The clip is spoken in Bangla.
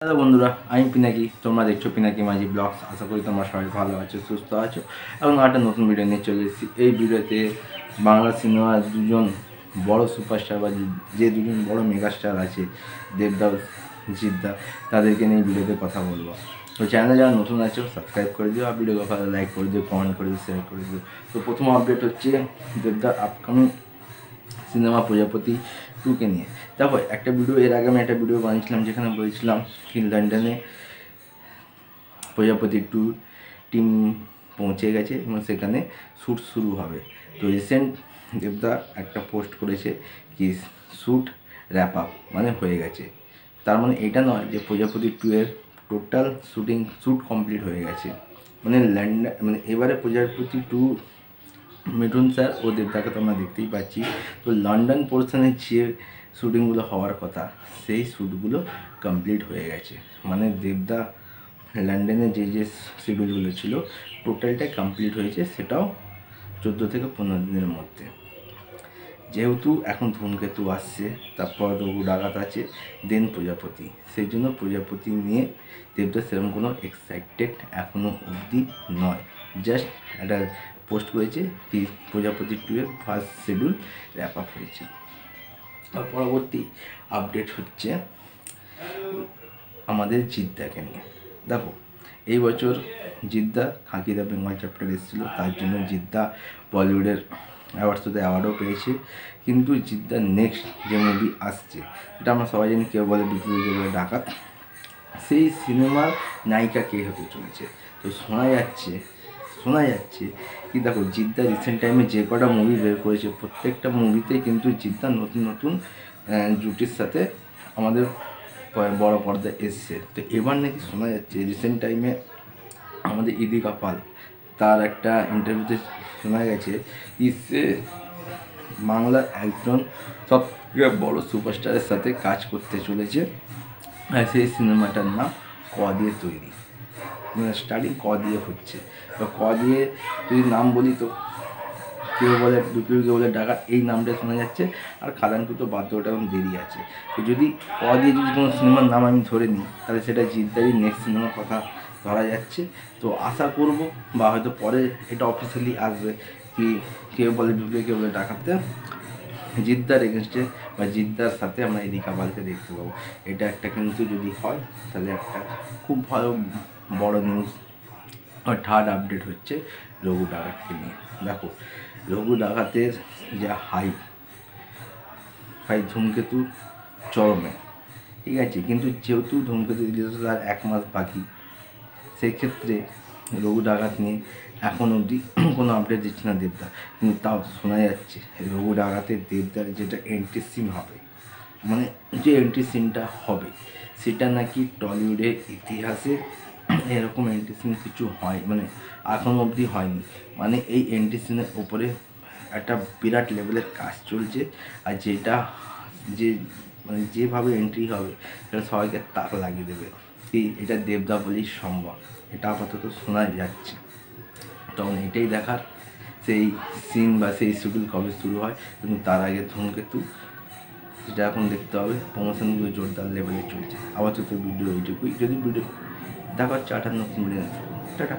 হ্যালো বন্ধুরা, আমি পিনাকি। তোমরা দেখছো পিনাকি মাঝি ব্লগস। আশা করি তোমরা সবাই ভালো আছো, সুস্থ আছো এবং একটা নতুন ভিডিও নিয়ে চলে এসেছি। এই ভিডিওতে বাংলা সিনেমার দুজন বড় সুপারস্টার বা যে দুজন বড় মেগাস্টার আছে, দেবদা, জিদ্দা, তাদেরকে নিয়ে ভিডিওতে কথা বলবো। তো চ্যানেলে যারা নতুন আছো সাবস্ক্রাইব করে দিও, আর ভিডিওকে ভালো লাইক করে দিও, কমেন্ট করে দিও, শেয়ার করে দিও। তো প্রথম আপডেট হচ্ছে দেবদার আপকামিং সিনেমা প্রজাপতি 2কে নিয়ে। দেখো, একটা ভিডিও এর আগে আমি একটা ভিডিও বানিয়েছিলাম যেখানে বলেছিলাম কি লন্ডনে প্রজাপতি 2 টিম পৌঁছে গেছে এবং সেখানে শ্যুট শুরু হবে। তো রিসেন্ট দেবদা একটা পোস্ট করেছে কি শ্যুট র্যাপ আপ মানে হয়ে গেছে। তার মানে এটা নয় যে প্রজাপতি 2 এর টোটাল শ্যুট কমপ্লিট হয়ে গেছে, মানে লন্ডন মানে এবারে প্রজাপতি 2 মিঠুন স্যার ও দেবদাকে তো আমরা দেখতেই পাচ্ছি। তো লন্ডন পোর্শনের যে শ্যুটিংগুলো হওয়ার কথা সেই শ্যুটগুলো কমপ্লিট হয়ে গেছে, মানে দেবদা লন্ডনে যে শিডিউলগুলো ছিল টোটালটাই কমপ্লিট হয়েছে, সেটাও 14 থেকে 15 দিনের মধ্যে। যেহেতু এখন ধূমকেতু আসছে, তারপর রঘু ডাকাত আছে, দেন প্রজাপতি, সেই জন্য প্রজাপতি নিয়ে দেবদা সেরকম কোনো এক্সাইটেড এখনও অবধি নয়। জাস্ট একটা পোস্ট করেছে কি প্রজাপতি 2 এর ফার্স্ট শিডিউল র্যাপ আপ হয়েছে। আর পরবর্তী আপডেট হচ্ছে আমাদের জিদ্দাকে নিয়ে। দেখো, এই বছর জিদ্দা খাকি দ্য বেঙ্গল চ্যাপ্টার এসেছিলো, তার জন্য জিদ্দা বলিউডের অ্যাওয়ার্ডসতে অ্যাওয়ার্ডও পেয়েছে। কিন্তু জিদ্দার নেক্সট যে মুভি আসছে, এটা আমরা সবাই জানি, কেউ বলে বিক্রি, কেউ বলে ডাকাত, সেই সিনেমার নায়িকা কে হতে চলেছে। তো শোনা যাচ্ছে কি দেখো, জিদ্দা রিসেন্ট টাইমে যে কটা মুভি বের করেছে প্রত্যেকটা মুভিতেই কিন্তু জিদ্দা নতুন নতুন জুটির সাথে আমাদের বড় পর্দায় এসছে। তো এবার নাকি শোনা যাচ্ছে রিসেন্ট টাইমে আমাদের ইদিকা পাল, তার একটা ইন্টারভিউতে শোনা গেছে কি সে বাংলার একজন সবথেকে বড় সুপারস্টারের সাথে কাজ করতে চলেছে। সেই সিনেমাটার নাম ক দিয়ে তৈরি, স্টার্টিং ক দিয়ে হচ্ছে। তো ক দিয়ে যদি নাম বলি তো কেউ বলে দুপুর, কেউ বলে ডাকাত, এই নামটা শোনা যাচ্ছে। আর খাদানটু তো বাধ্য, ওটা এখন দেরি আছে। তো যদি ক দিয়ে যদি কোনো সিনেমার নাম আমি ধরে নিই, তাহলে সেটা জিদ্দারই নেক্সট সিনেমার কথা ধরা যাচ্ছে। তো আশা করব, বা হয়তো পরে এটা অফিসিয়ালি আসবে কি কেউ বলে ঢুকে, কেউ বলে ডাকাতে জিদ্দার এগেনস্টে বা জিদ্দার সাথে আমরা ইদিকা পালকে দেখতে পাবো। এটা একটা কিন্তু যদি হয় তাহলে একটা খুব ভালো বড় নিউজ। আর থার্ড আপডেট হচ্ছে রঘু ডাকাতকে নিয়ে। দেখো, রঘু ডাকাতের যা হাইপ, ভাই ধূমকেতু চরমে, ঠিক আছে, কিন্তু যেহেতু ধূমকেতু রিলিজ আর 1 মাস বাকি, সেক্ষেত্রে রঘু ডাকাত নিয়ে এখন অবধি কোনো আপডেট দিচ্ছে না দেবদা। কিন্তু তাও শোনা যাচ্ছে রঘু ডাকাতের দেবদার যেটা এন্ট্রি সিন হবে, মানে যে এন্ট্রি সিনটা হবে সেটা নাকি টলিউডের ইতিহাসে এরকম এন্ট্রি সিন কিছু হয়, মানে এখন অবধি হয়নি। মানে এই এন্ট্রি সিনের ওপরে একটা বিরাট লেভেলের কাজ চলছে। আর যেটা যে মানে যেভাবে এন্ট্রি হবে সেটা সবাইকে তাক লাগিয়ে দেবে কি এটা দেবদা বলেই সম্ভব, এটা আপাতত শোনা যাচ্ছে। তখন এটাই দেখার সেই সিন বা সেই শিডিউল কবে শুরু হয়। কিন্তু তার আগে ধূমকেতু, যেটা এখন দেখতে হবে। প্রমোশনগুলো জোরদার লেভেলে চলছে। আপাতত ভিডিও এইটুকুই। যদি ভিডিও দেখা হচ্ছে 58 মিনিট, টাটা।